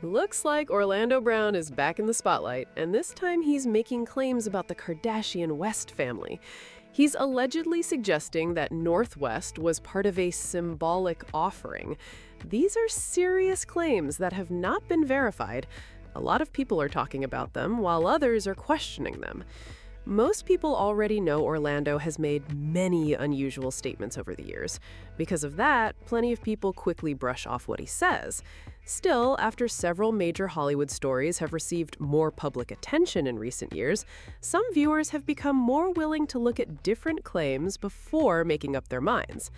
Looks like Orlando Brown is back in the spotlight, and this time he's making claims about the Kardashian West family. He's allegedly suggesting that Northwest was part of a symbolic offering. These are serious claims that have not been verified. A lot of people are talking about them, while others are questioning them. Most people already know Orlando has made many unusual statements over the years. Because of that, plenty of people quickly brush off what he says. Still, after several major Hollywood stories have received more public attention in recent years, some viewers have become more willing to look at different claims before making up their minds.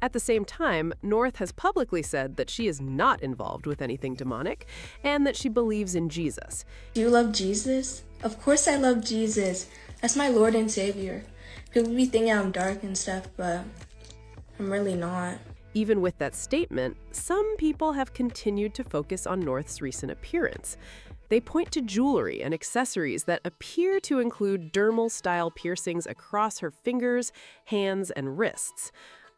At the same time, North has publicly said that she is not involved with anything demonic and that she believes in Jesus. Do you love Jesus? Of course I love Jesus. That's my Lord and Savior. People be thinking I'm dark and stuff, but I'm really not. Even with that statement, some people have continued to focus on North's recent appearance. They point to jewelry and accessories that appear to include dermal-style piercings across her fingers, hands, and wrists.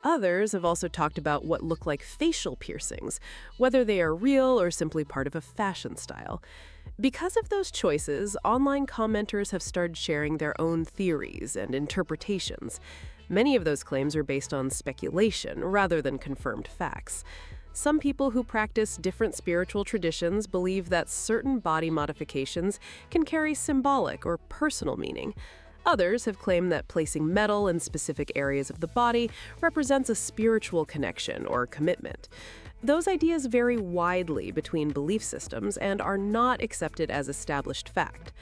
Others have also talked about what look like facial piercings, whether they are real or simply part of a fashion style. Because of those choices, online commenters have started sharing their own theories and interpretations. Many of those claims are based on speculation rather than confirmed facts. Some people who practice different spiritual traditions believe that certain body modifications can carry symbolic or personal meaning. Others have claimed that placing metal in specific areas of the body represents a spiritual connection or commitment. Those ideas vary widely between belief systems and are not accepted as established fact.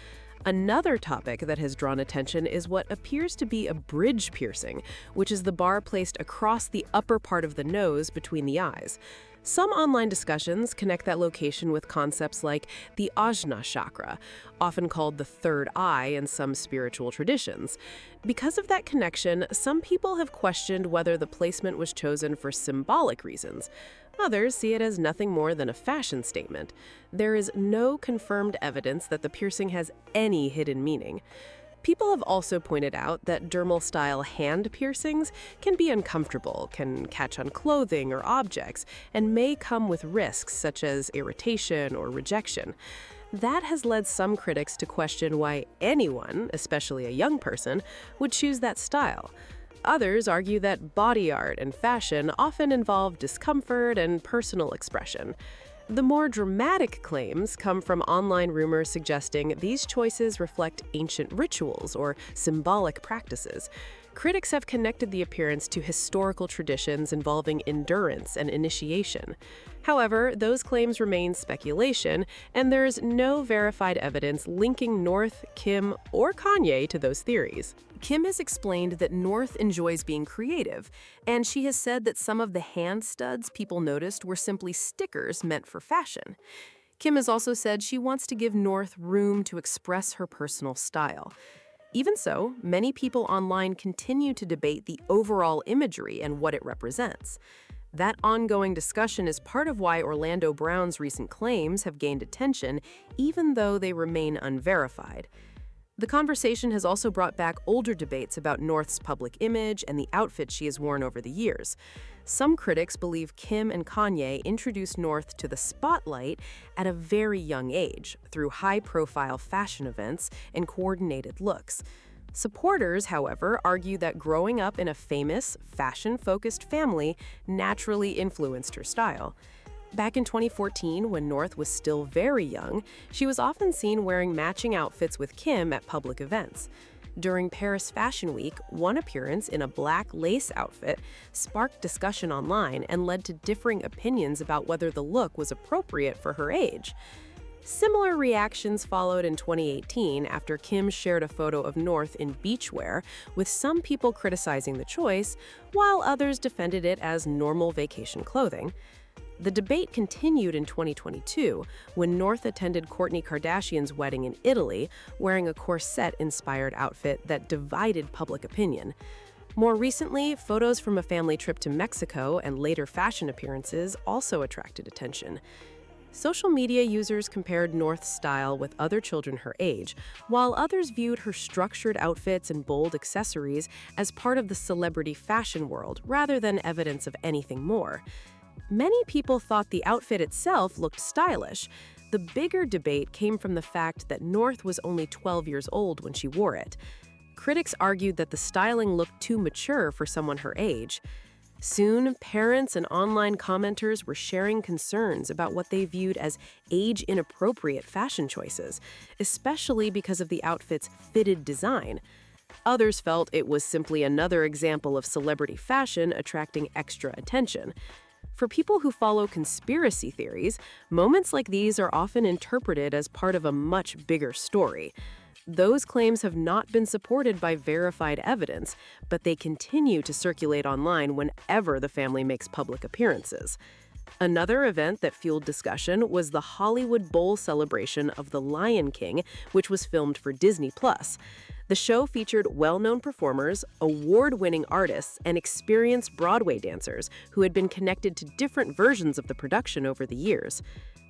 Another topic that has drawn attention is what appears to be a bridge piercing, which is the bar placed across the upper part of the nose between the eyes. Some online discussions connect that location with concepts like the Ajna chakra, often called the third eye in some spiritual traditions. Because of that connection, some people have questioned whether the placement was chosen for symbolic reasons. Others see it as nothing more than a fashion statement. There is no confirmed evidence that the piercing has any hidden meaning. People have also pointed out that dermal-style hand piercings can be uncomfortable, can catch on clothing or objects, and may come with risks such as irritation or rejection. That has led some critics to question why anyone, especially a young person, would choose that style. Others argue that body art and fashion often involve discomfort and personal expression. The more dramatic claims come from online rumors suggesting these choices reflect ancient rituals or symbolic practices. Critics have connected the appearance to historical traditions involving endurance and initiation. However, those claims remain speculation, and there's no verified evidence linking North, Kim, or Kanye to those theories. Kim has explained that North enjoys being creative, and she has said that some of the hand studs people noticed were simply stickers meant for fashion. Kim has also said she wants to give North room to express her personal style. Even so, many people online continue to debate the overall imagery and what it represents. That ongoing discussion is part of why Orlando Brown's recent claims have gained attention, even though they remain unverified. The conversation has also brought back older debates about North's public image and the outfits she has worn over the years. Some critics believe Kim and Kanye introduced North to the spotlight at a very young age through high-profile fashion events and coordinated looks. Supporters, however, argue that growing up in a famous, fashion-focused family naturally influenced her style. Back in 2014, when North was still very young, she was often seen wearing matching outfits with Kim at public events. During Paris Fashion Week, one appearance in a black lace outfit sparked discussion online and led to differing opinions about whether the look was appropriate for her age. Similar reactions followed in 2018 after Kim shared a photo of North in beachwear, with some people criticizing the choice, while others defended it as normal vacation clothing. The debate continued in 2022 when North attended Kourtney Kardashian's wedding in Italy, wearing a corset-inspired outfit that divided public opinion. More recently, photos from a family trip to Mexico and later fashion appearances also attracted attention. Social media users compared North's style with other children her age, while others viewed her structured outfits and bold accessories as part of the celebrity fashion world rather than evidence of anything more. Many people thought the outfit itself looked stylish, The bigger debate came from the fact that North was only 12 years old when she wore it. Critics argued that the styling looked too mature for someone her age. Soon, parents and online commenters were sharing concerns about what they viewed as age-inappropriate fashion choices, especially because of the outfit's fitted design. Others felt it was simply another example of celebrity fashion attracting extra attention. For people who follow conspiracy theories, moments like these are often interpreted as part of a much bigger story. Those claims have not been supported by verified evidence, but they continue to circulate online whenever the family makes public appearances. Another event that fueled discussion was the Hollywood Bowl celebration of The Lion King, which was filmed for Disney+. The show featured well-known performers, award-winning artists, and experienced Broadway dancers who had been connected to different versions of the production over the years.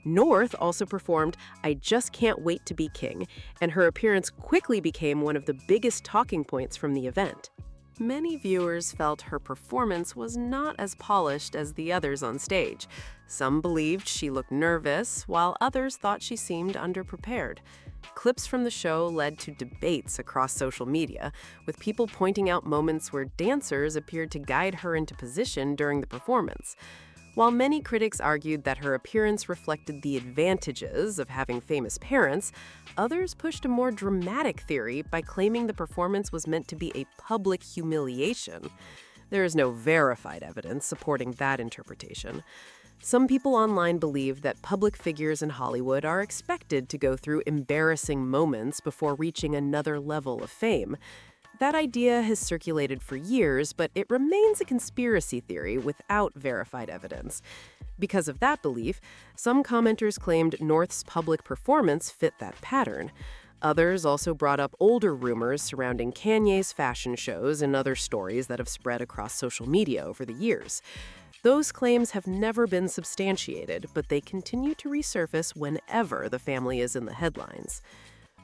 North also performed I Just Can't Wait to Be King, and her appearance quickly became one of the biggest talking points from the event. Many viewers felt her performance was not as polished as the others on stage. Some believed she looked nervous, while others thought she seemed underprepared. Clips from the show led to debates across social media, with people pointing out moments where dancers appeared to guide her into position during the performance. While many critics argued that her appearance reflected the advantages of having famous parents, others pushed a more dramatic theory by claiming the performance was meant to be a public humiliation. There is no verified evidence supporting that interpretation. Some people online believe that public figures in Hollywood are expected to go through embarrassing moments before reaching another level of fame. That idea has circulated for years, but it remains a conspiracy theory without verified evidence. Because of that belief, some commenters claimed North's public performance fit that pattern. Others also brought up older rumors surrounding Kanye's fashion shows and other stories that have spread across social media over the years. Those claims have never been substantiated, but they continue to resurface whenever the family is in the headlines.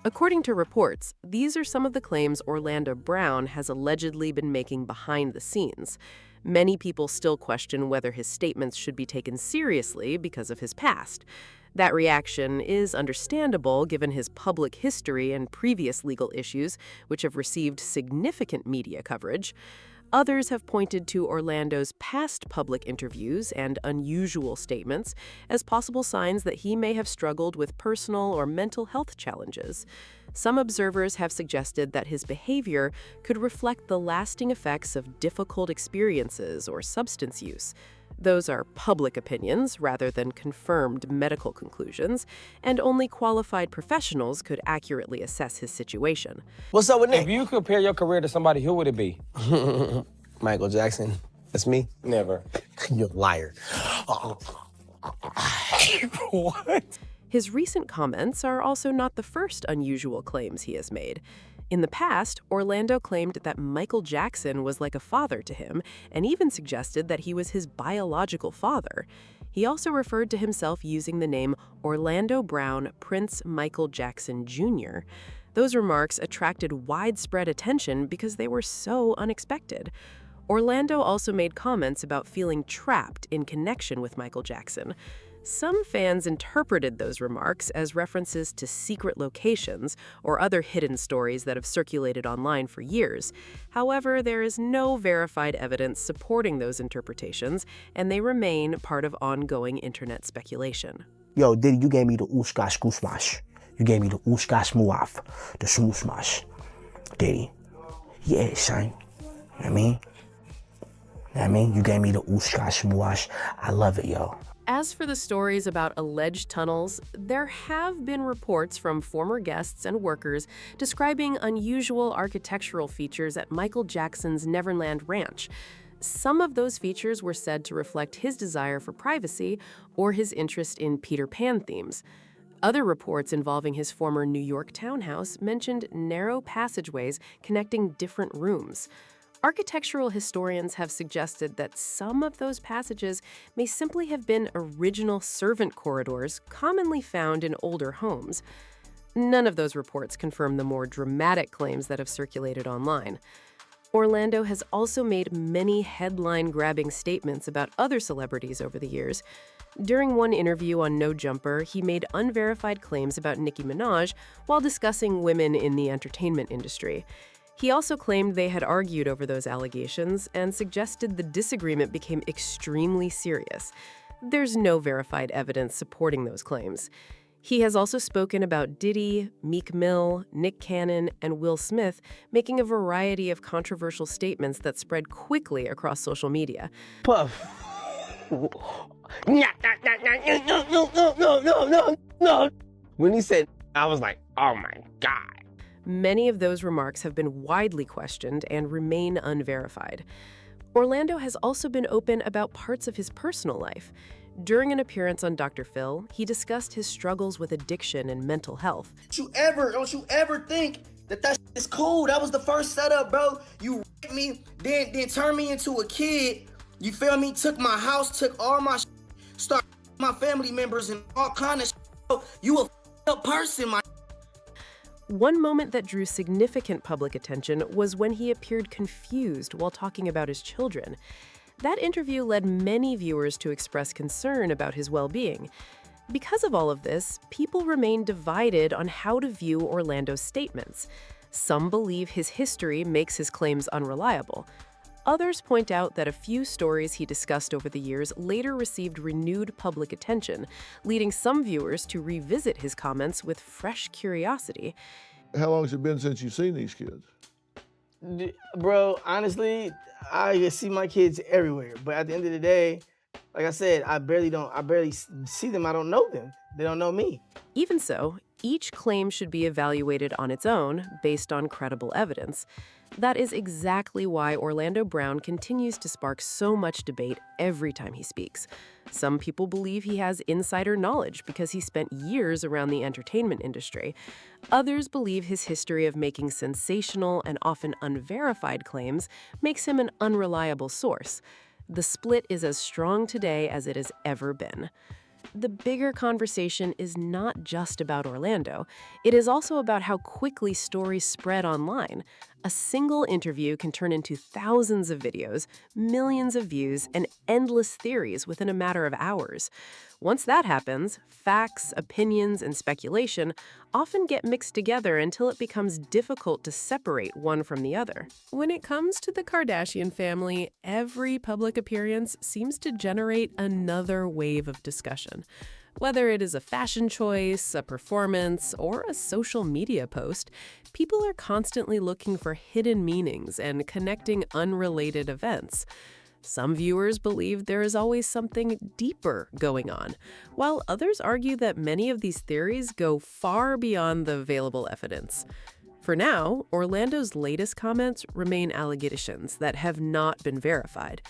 According to reports, these are some of the claims Orlando Brown has allegedly been making behind the scenes. Many people still question whether his statements should be taken seriously because of his past. That reaction is understandable given his public history and previous legal issues, which have received significant media coverage. Others have pointed to Orlando's past public interviews and unusual statements as possible signs that he may have struggled with personal or mental health challenges. Some observers have suggested that his behavior could reflect the lasting effects of difficult experiences or substance use. Those are public opinions rather than confirmed medical conclusions, and only qualified professionals could accurately assess his situation. What's up with Nick? If you compare your career to somebody, who would it be? Michael Jackson. That's me? Never. You're a liar. What? His recent comments are also not the first unusual claims he has made. In the past, Orlando claimed that Michael Jackson was like a father to him and even suggested that he was his biological father. He also referred to himself using the name Orlando Brown Prince Michael Jackson Jr. Those remarks attracted widespread attention because they were so unexpected. Orlando also made comments about feeling trapped in connection with Michael Jackson. Some fans interpreted those remarks as references to secret locations or other hidden stories that have circulated online for years. However, there is no verified evidence supporting those interpretations, and they remain part of ongoing internet speculation. Yo, Diddy, you gave me the ooskash koosmash. You gave me the ooskash muaf, the smoosmash. Diddy. Yeah, son. You know what I mean? You gave me the ooskash muash. I love it, yo. As for the stories about alleged tunnels, there have been reports from former guests and workers describing unusual architectural features at Michael Jackson's Neverland Ranch. Some of those features were said to reflect his desire for privacy or his interest in Peter Pan themes. Other reports involving his former New York townhouse mentioned narrow passageways connecting different rooms. Architectural historians have suggested that some of those passages may simply have been original servant corridors commonly found in older homes. None of those reports confirm the more dramatic claims that have circulated online. Orlando has also made many headline-grabbing statements about other celebrities over the years. During one interview on No Jumper, he made unverified claims about Nicki Minaj while discussing women in the entertainment industry. He also claimed they had argued over those allegations and suggested the disagreement became extremely serious. There's no verified evidence supporting those claims. He has also spoken about Diddy, Meek Mill, Nick Cannon, and Will Smith, making a variety of controversial statements that spread quickly across social media. Puff. No. When he said, I was like, oh my God. Many of those remarks have been widely questioned and remain unverified. Orlando has also been open about parts of his personal life. During an appearance on Dr. Phil, he discussed his struggles with addiction and mental health. Don't you ever think that is cool? That was the first setup, bro. You raped me, then turned me into a kid. You feel me? Took my house, took all my started my family members and all kind of bro. You a up person, my. One moment that drew significant public attention was when he appeared confused while talking about his children. That interview led many viewers to express concern about his well-being. Because of all of this, people remain divided on how to view Orlando's statements. Some believe his history makes his claims unreliable. Others point out that a few stories he discussed over the years later received renewed public attention, leading some viewers to revisit his comments with fresh curiosity. How long has it been since you've seen these kids? Bro, honestly, I see my kids everywhere. But at the end of the day, like I said, I barely see them. I don't know them. They don't know me. Even so, each claim should be evaluated on its own, based on credible evidence. That is exactly why Orlando Brown continues to spark so much debate every time he speaks. Some people believe he has insider knowledge because he spent years around the entertainment industry. Others believe his history of making sensational and often unverified claims makes him an unreliable source. The split is as strong today as it has ever been. The bigger conversation is not just about Orlando. It is also about how quickly stories spread online. A single interview can turn into thousands of videos, millions of views, and endless theories within a matter of hours. Once that happens, facts, opinions, and speculation often get mixed together until it becomes difficult to separate one from the other. When it comes to the Kardashian family, every public appearance seems to generate another wave of discussion. Whether it is a fashion choice, a performance, or a social media post, people are constantly looking for hidden meanings and connecting unrelated events. Some viewers believe there is always something deeper going on, while others argue that many of these theories go far beyond the available evidence. For now, Orlando's latest comments remain allegations that have not been verified.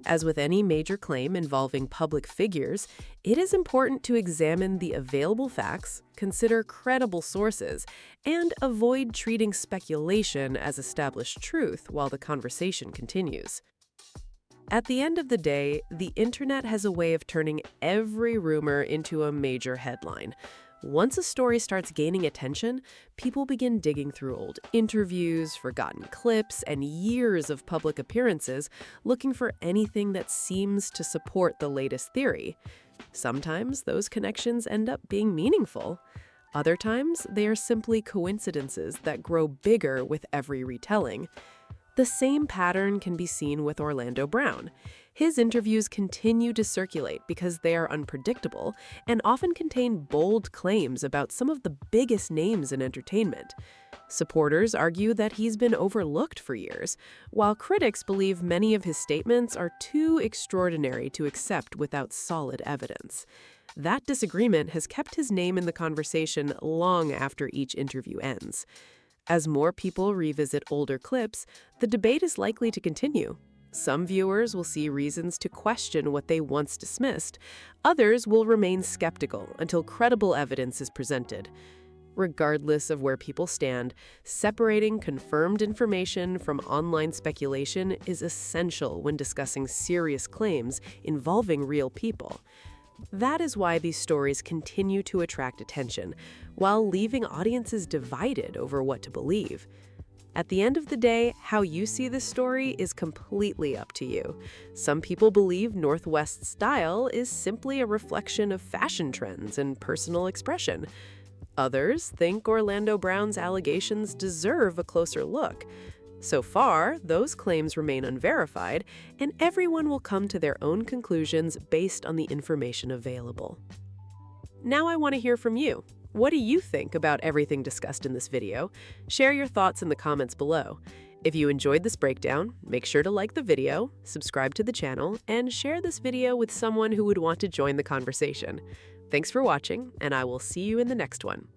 As with any major claim involving public figures, it is important to examine the available facts, consider credible sources, and avoid treating speculation as established truth while the conversation continues. At the end of the day, the internet has a way of turning every rumor into a major headline. Once a story starts gaining attention, people begin digging through old interviews, forgotten clips, and years of public appearances, looking for anything that seems to support the latest theory. Sometimes those connections end up being meaningful. Other times, they are simply coincidences that grow bigger with every retelling. The same pattern can be seen with Orlando Brown. His interviews continue to circulate because they are unpredictable and often contain bold claims about some of the biggest names in entertainment. Supporters argue that he's been overlooked for years, while critics believe many of his statements are too extraordinary to accept without solid evidence. That disagreement has kept his name in the conversation long after each interview ends. As more people revisit older clips, the debate is likely to continue. Some viewers will see reasons to question what they once dismissed. Others will remain skeptical until credible evidence is presented. Regardless of where people stand, separating confirmed information from online speculation is essential when discussing serious claims involving real people. That is why these stories continue to attract attention, while leaving audiences divided over what to believe. At the end of the day, how you see this story is completely up to you. Some people believe Northwest's style is simply a reflection of fashion trends and personal expression. Others think Orlando Brown's allegations deserve a closer look. So far, those claims remain unverified, and everyone will come to their own conclusions based on the information available. Now I want to hear from you. What do you think about everything discussed in this video? Share your thoughts in the comments below. If you enjoyed this breakdown, make sure to like the video, subscribe to the channel, and share this video with someone who would want to join the conversation. Thanks for watching, and I will see you in the next one.